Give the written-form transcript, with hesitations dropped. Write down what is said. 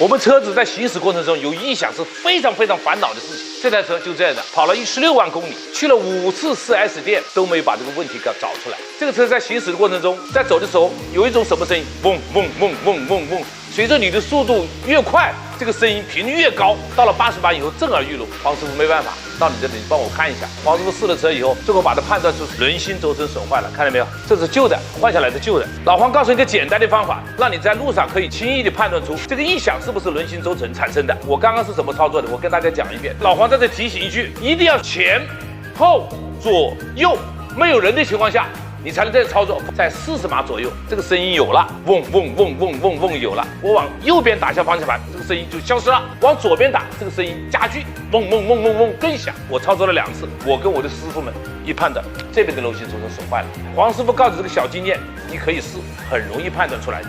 我们车子在行驶过程中有异响是非常烦恼的事情。这台车就这样的，跑了16万公里，去了5次4S 店都没有把这个问题给找出来。这个车在行驶的过程中，在走的时候有一种什么声音？嗡嗡嗡嗡嗡嗡。随着你的速度越快，这个声音频率越高，到了80码以后震耳欲聋。黄师傅没办法，到你这里帮我看一下。黄师傅试了车以后，最后把它判断出轮心轴承损坏了，看到没有？这是旧的，换下来的旧的。老黄告诉你一个简单的方法，让你在路上可以轻易的判断出这个异响是不是轮心轴承产生的。我刚刚是怎么操作的？我跟大家讲一遍。老黄在这提醒一句，一定要前后左右没有人的情况下，你才能这样操作，在40码左右，这个声音有了，嗡嗡嗡嗡嗡嗡有了。我往右边打下方向盘，这个声音就消失了；往左边打，这个声音加剧，嗡嗡嗡嗡嗡更响。我操作了2次，我跟我的师傅们一判断，这边的轮心轴承损坏了。黄师傅告诉这个小经验，你可以试，很容易判断出来的。